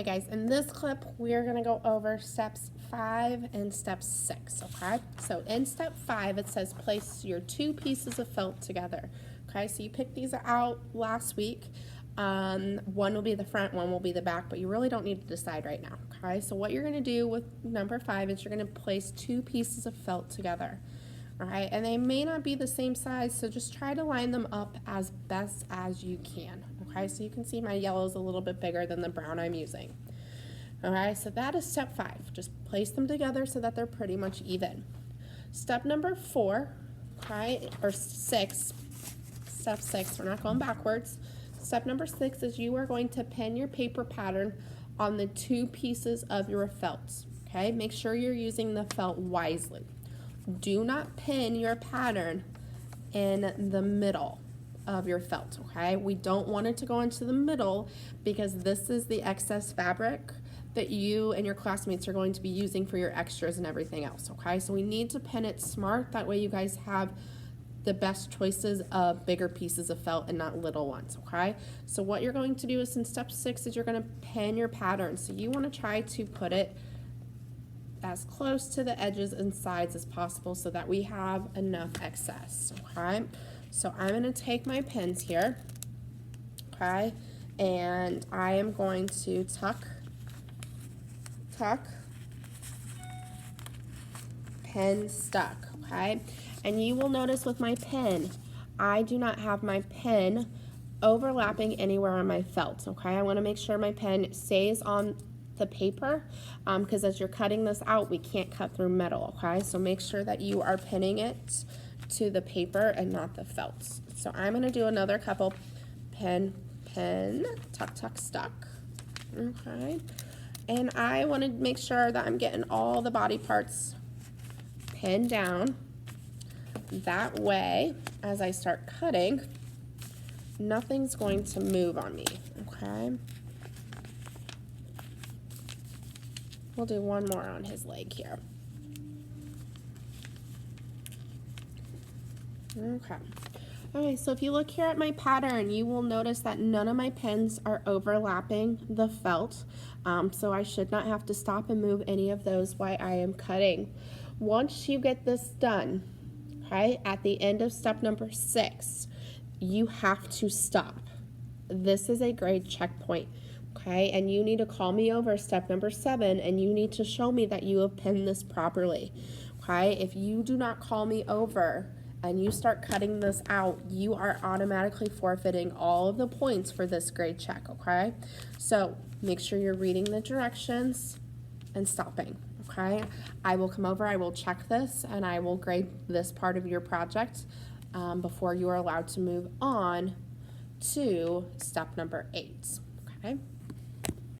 Okay, guys, in this clip, we're gonna go over steps 5 and step 6, okay? So in step 5, it says place your 2 pieces of felt together, okay? So you picked these out last week. One will be the front, one will be the back, but you really don't need to decide right now, okay? So what you're gonna do with number 5 is you're gonna place 2 pieces of felt together. All right, and they may not be the same size, so just try to line them up as best as you can. Okay, so you can see my yellow is a little bit bigger than the brown I'm using. All right, so that is step 5. Just place them together so that they're pretty much even. Step number 4, okay, or 6, step 6, we're not going backwards. Step number 6 is you are going to pin your paper pattern on the 2 pieces of your felt. Okay, make sure you're using the felt wisely. Do not pin your pattern in the middle of your felt, okay? We don't want it to go into the middle because this is the excess fabric that you and your classmates are going to be using for your extras and everything else, okay? So we need to pin it smart. That way you guys have the best choices of bigger pieces of felt and not little ones, okay? So what you're going to do is in step 6 is you're gonna pin your pattern. So you wanna try to put it as close to the edges and sides as possible so that we have enough excess, okay? So I'm gonna take my pins here, okay? And I am going to tuck, pin stuck, okay? And you will notice with my pin, I do not have my pin overlapping anywhere on my felt, okay? I wanna make sure my pin stays on the paper because as you're cutting this out, we can't cut through metal, okay? So make sure that you are pinning it to the paper and not the felt. So I'm gonna do another couple pin, tuck, stuck, okay? And I wanna make sure that I'm getting all the body parts pinned down. That way, as I start cutting, nothing's going to move on me, okay? We'll do one more on his leg here. Okay. Okay, so if you look here at my pattern, you will notice that none of my pins are overlapping the felt, so I should not have to stop and move any of those while I am cutting. Once you get this done, okay, at the end of step number 6, you have to stop. This is a grade checkpoint. Okay, and you need to call me over step number 7 and you need to show me that you have pinned this properly. Okay, if you do not call me over and you start cutting this out, you are automatically forfeiting all of the points for this grade check, okay? So make sure you're reading the directions and stopping, okay? I will come over, I will check this, and I will grade this part of your project before you are allowed to move on to step number 8, okay?